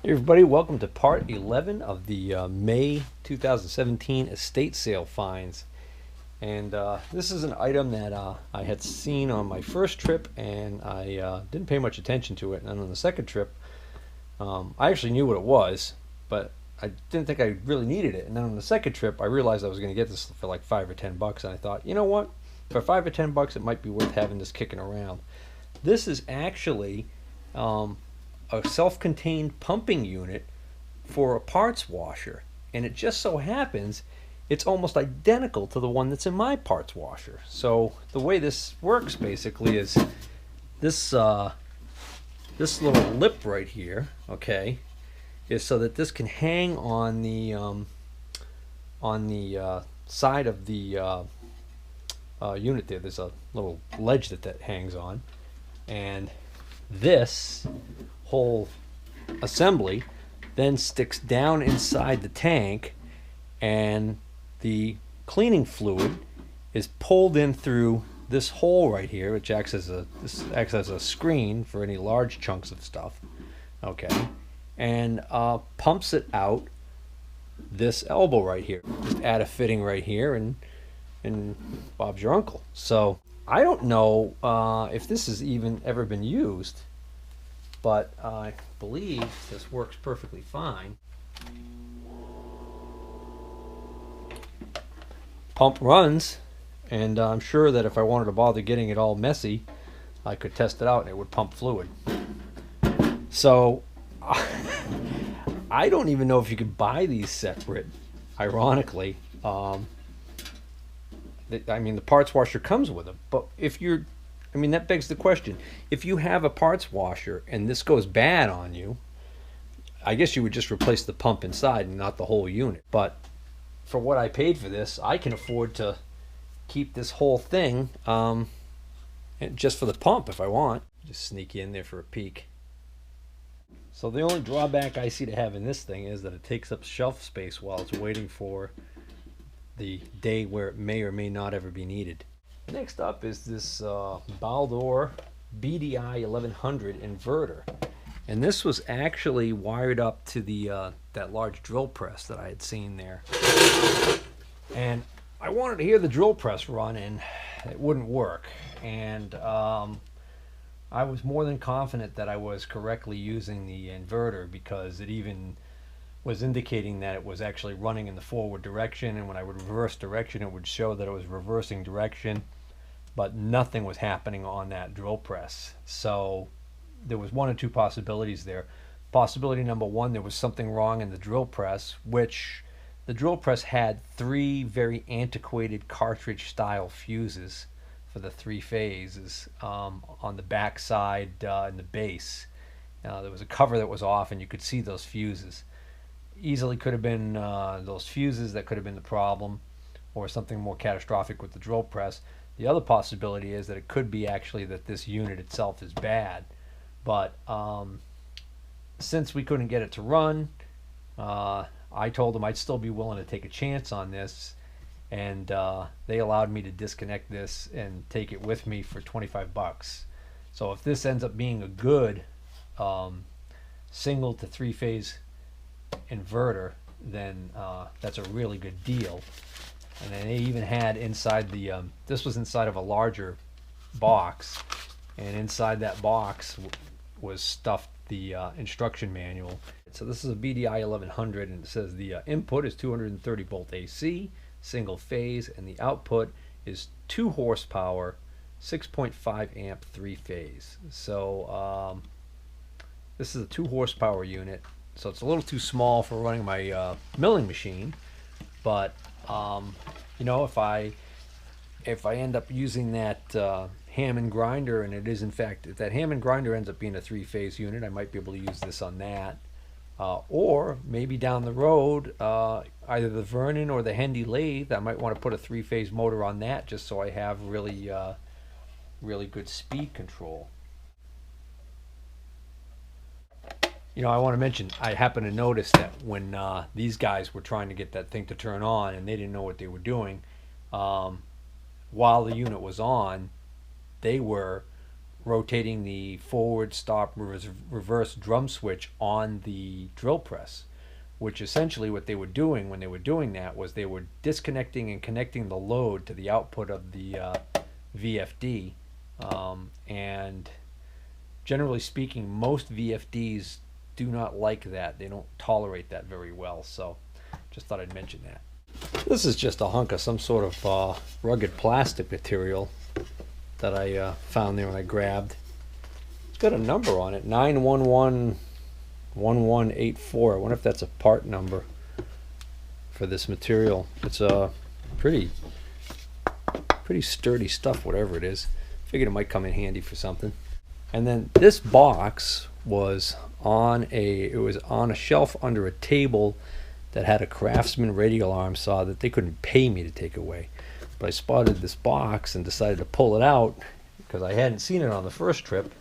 Hey everybody, welcome to part 11 of the May 2017 estate sale finds. And this is an item that I had seen on my first trip and I didn't pay much attention to it. And on the second trip, I actually knew what it was, but I didn't think I really needed it. And then on the second trip, I realized I was going to get this for like $5 or $10. And I thought, you know what? For $5 or $10, it might be worth having this kicking around. This is actually a self-contained pumping unit for a parts washer, and it just so happens it's almost identical to the one that's in my parts washer. So the way this works basically is this this little lip right here, okay, is so that this can hang on the side of the unit there. There's a little ledge that hangs on, and this whole assembly then sticks down inside the tank, and the cleaning fluid is pulled in through this hole right here, which acts as a screen for any large chunks of stuff, okay, and pumps it out this elbow right here. Just add a fitting right here, and Bob's your uncle. So I don't know if this has even ever been used, but I believe this works perfectly fine. Pump runs, and I'm sure that if I wanted to bother getting it all messy, I could test it out and it would pump fluid. So I don't even know if you could buy these separate, ironically. I mean, the parts washer comes with them, but that begs the question. If you have a parts washer and this goes bad on you, I guess you would just replace the pump inside and not the whole unit. But for what I paid for this, I can afford to keep this whole thing just for the pump if I want. Just sneak in there for a peek. So the only drawback I see to having this thing is that it takes up shelf space while it's waiting for the day where it may or may not ever be needed. Next up is this Baldor BDI 1100 inverter, and this was actually wired up to the that large drill press that I had seen there. And I wanted to hear the drill press run, and it wouldn't work. And I was more than confident that I was correctly using the inverter, because it even was indicating that it was actually running in the forward direction, and when I would reverse direction, it would show that it was reversing direction, but nothing was happening on that drill press. So there was one or two possibilities there. Possibility number one, there was something wrong in the drill press, which the drill press had three very antiquated cartridge style fuses for the three phases on the back side and the base. There was a cover that was off, and you could see those fuses. Easily could have been those fuses that could have been the problem, or something more catastrophic with the drill press. The other possibility is that it could be actually that this unit itself is bad. But since we couldn't get it to run, I told them I'd still be willing to take a chance on this, and they allowed me to disconnect this and take it with me for $25. So if this ends up being a good single to three-phase inverter, then that's a really good deal. And then they even had inside the this was inside of a larger box, and inside that box was stuffed the instruction manual. So this is a BDI 1100, and it says the input is 230 volt AC single phase, and the output is 2 horsepower 6.5 amp 3-phase. So this is a 2 horsepower unit, so it's a little too small for running my milling machine. But you know, if I end up using that Hammond grinder, and it is in fact, if that Hammond grinder ends up being a 3-phase unit, I might be able to use this on that. Or maybe down the road, either the Vernon or the Hendy lathe, I might want to put a 3-phase motor on that, just so I have really good speed control. You know, I want to mention, I happened to notice that when these guys were trying to get that thing to turn on, and they didn't know what they were doing, while the unit was on, they were rotating the forward, stop, reverse drum switch on the drill press, which essentially what they were doing when they were doing that was they were disconnecting and connecting the load to the output of the VFD. And generally speaking, most VFDs do not like that. They don't tolerate that very well. So just thought I'd mention that. This is just a hunk of some sort of rugged plastic material that I found there when I grabbed. It's got a number on it, 9111184. I wonder if that's a part number for this material. It's a pretty sturdy stuff, whatever it is. Figured it might come in handy for something. And then this box was on a shelf under a table that had a Craftsman radial arm saw that they couldn't pay me to take away. But I spotted this box and decided to pull it out because I hadn't seen it on the first trip.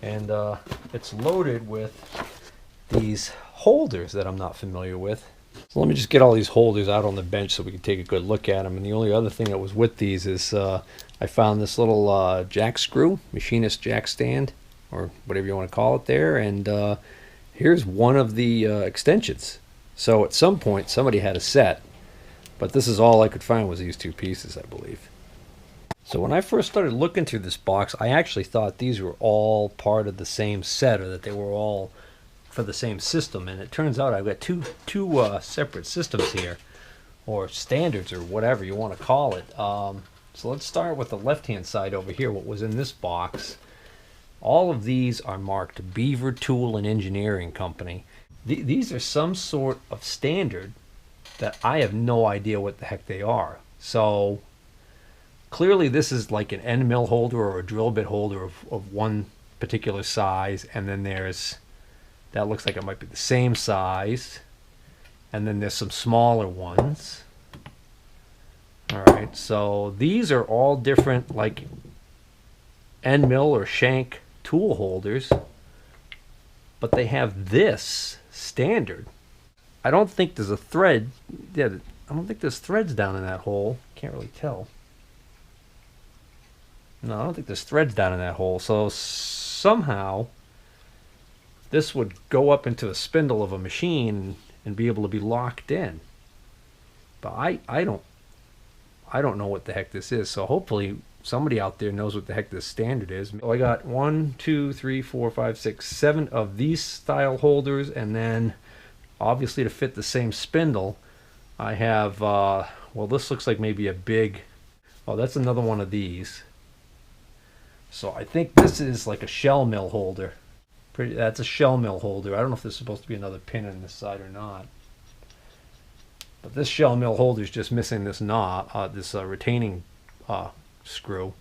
And it's loaded with these holders that I'm not familiar with. So let me just get all these holders out on the bench so we can take a good look at them. And the only other thing that was with these is I found this little jack screw, machinist jack stand, or whatever you want to call it there. And here's one of the extensions. So at some point somebody had a set, but this is all I could find was these two pieces, I believe. So when I first started looking through this box, I actually thought these were all part of the same set, or that they were all for the same system. And it turns out I've got two separate systems here, or standards, or whatever you want to call it. So let's start with the left-hand side over here, what was in this box. All of these are marked Beaver Tool and Engineering Company. These are some sort of standard that I have no idea what the heck they are. So clearly this is like an end mill holder or a drill bit holder of one particular size, and then there's, that looks like it might be the same size, and then there's some smaller ones. Alright, so these are all different like end mill or shank tool holders, but they have this standard. I don't think there's a thread. Yeah, I don't think there's threads down in that hole. Can't really tell. No, I don't think there's threads down in that hole. So somehow this would go up into the spindle of a machine and be able to be locked in. But I don't know what the heck this is. So hopefully somebody out there knows what the heck this standard is. So I got 1, 2, 3, 4, 5, 6, 7 of these style holders, and then obviously to fit the same spindle I have well, this looks like maybe a big, oh, that's another one of these. So I think this is like a shell mill holder. That's a shell mill holder. I don't know if there's supposed to be another pin on this side or not, but this shell mill holder is just missing this knob, this retaining screw.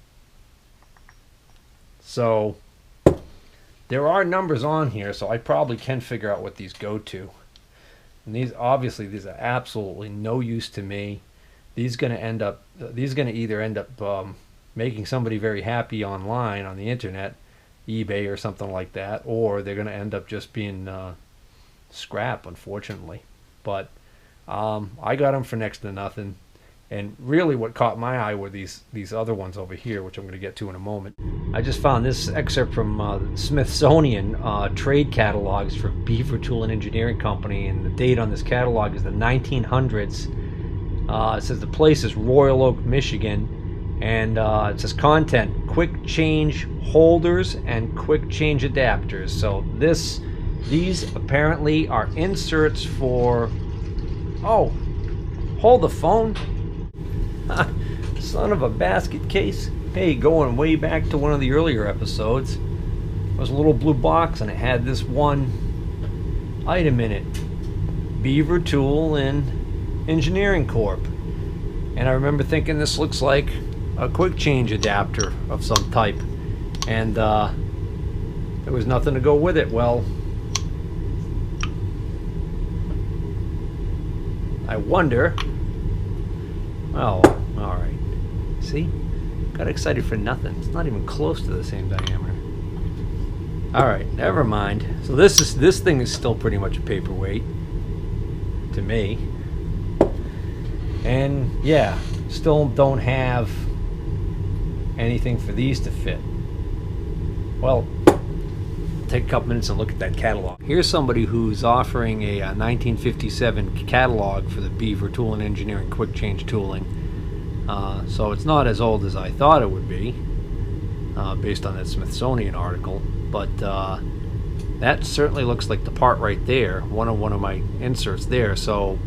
So there are numbers on here, so I probably can figure out what these go to. And these are absolutely no use to me. These are going to either end up making somebody very happy online on the internet, eBay or something like that, or they're going to end up just being scrap, unfortunately. But I got them for next to nothing. And really what caught my eye were these other ones over here, which I'm going to get to in a moment. I just found this excerpt from Smithsonian trade catalogs for Beaver Tool and Engineering Company, and the date on this catalog is the 1900s. It says the place is Royal Oak, Michigan, and it says content: quick change holders and quick change adapters. So these apparently are inserts for, oh, hold the phone. Son of a basket case. Hey, going way back to one of the earlier episodes, there was a little blue box and it had this one item in it: Beaver Tool and Engineering Corp. And I remember thinking this looks like a quick change adapter of some type, and there was nothing to go with it. Well, I wonder. Oh, all right. See? Got excited for nothing. It's not even close to the same diameter. All right, never mind. So this thing is still pretty much a paperweight to me. And yeah, still don't have anything for these to fit. Well, take a couple minutes and look at that catalog. Here's somebody who's offering a 1957 catalog for the Beaver Tool and Engineering Quick Change Tooling. So it's not as old as I thought it would be, based on that Smithsonian article, but that certainly looks like the part right there, one of my inserts there. So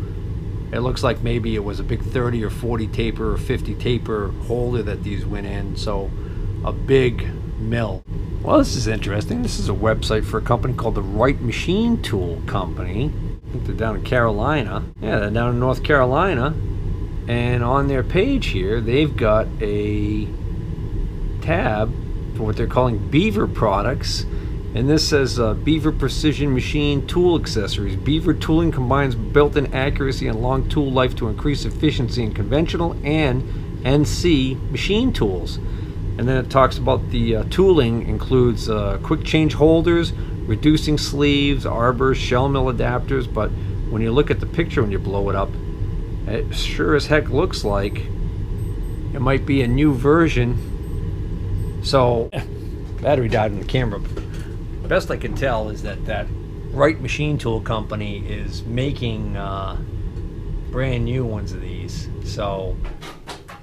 it looks like maybe it was a big 30 or 40 taper or 50 taper holder that these went in, so a big mill. Well, this is interesting. This is a website for a company called the Wright Machine Tool Company. I think they're down in Carolina. Yeah, they're down in North Carolina. And on their page here, they've got a tab for what they're calling Beaver products. And this says Beaver Precision Machine Tool Accessories. Beaver tooling combines built-in accuracy and long tool life to increase efficiency in conventional and NC machine tools. And then it talks about the tooling includes quick change holders, reducing sleeves, arbors, shell mill adapters. But when you look at the picture when you blow it up, it sure as heck looks like it might be a new version. So, battery died in the camera. Best I can tell is that Wright Machine Tool Company is making brand new ones of these. So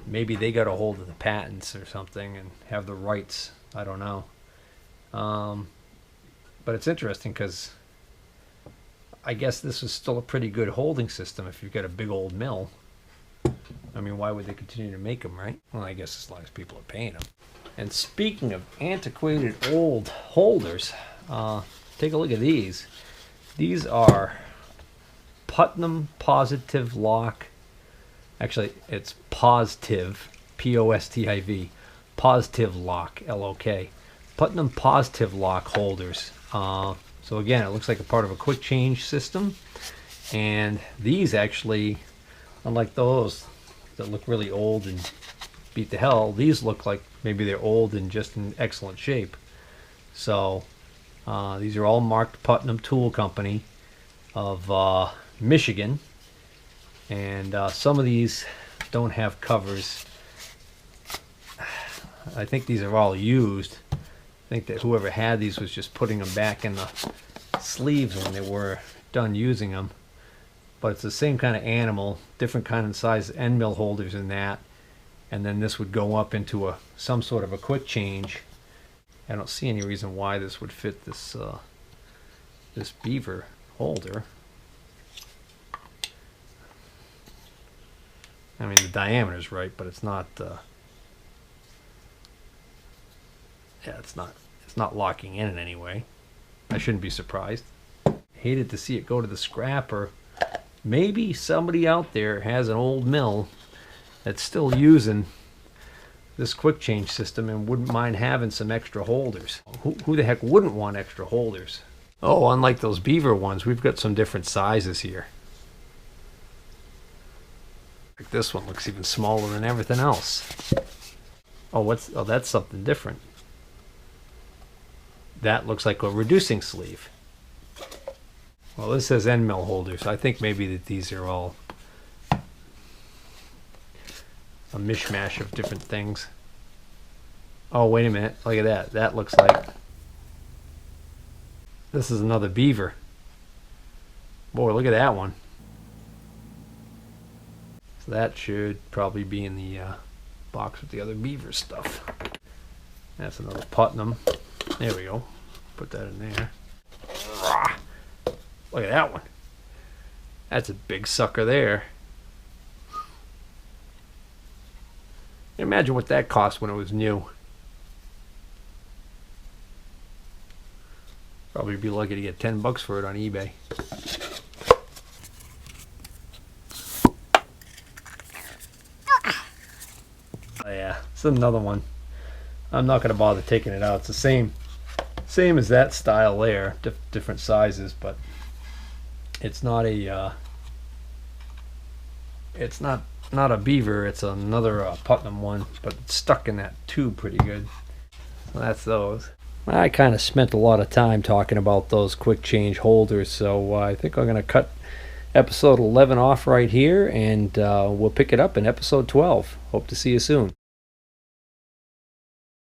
maybe they got a hold of the patents or something and have the rights. I don't know. But it's interesting because I guess this is still a pretty good holding system if you've got a big old mill. I mean, why would they continue to make them, right? Well, I guess as long as people are paying them. And speaking of antiquated old holders, take a look at these. These are Putnam Positive Lock. Actually, it's Positive, P-O-S-T-I-V, Positive Lock, L-O-K. Putnam Positive Lock holders. So again, it looks like a part of a quick change system. And these actually, unlike those that look really old and beat the hell, these look like maybe they're old and just in excellent shape. So these are all marked Putnam Tool Company of Michigan. And some of these don't have covers. I think these are all used. I think that whoever had these was just putting them back in the sleeves when they were done using them. But it's the same kind of animal, different kind of size end mill holders in that. And then this would go up into some sort of a quick change. I don't see any reason why this would fit this this Beaver holder. I mean, the diameter's right, but it's not. Yeah, it's not locking in any way. I shouldn't be surprised. Hated to see it go to the scrapper. Maybe somebody out there has an old mill that's still using this quick change system and wouldn't mind having some extra holders. Who the heck wouldn't want extra holders? Oh, unlike those Beaver ones, we've got some different sizes here. Like this one looks even smaller than everything else. Oh, that's something different. That looks like a reducing sleeve. Well, this says end mill holders. I think maybe that these are all a mishmash of different things. Oh, wait a minute. Look at that. That looks like... This is another Beaver. Boy, look at that one. So that should probably be in the box with the other Beaver stuff. That's another Putnam. There we go. Put that in there. Look at that one. That's a big sucker there. Imagine what that cost when it was new. Probably be lucky to get $10 for it on eBay. Oh yeah, it's another one. I'm not going to bother taking it out. It's the same as that style there, different sizes, but it's not a not a Beaver. It's another Putnam one, but it's stuck in that tube pretty good. So that's those. I kind of spent a lot of time talking about those quick change holders, so I think I'm going to cut episode 11 off right here, and we'll pick it up in episode 12. Hope to see you soon.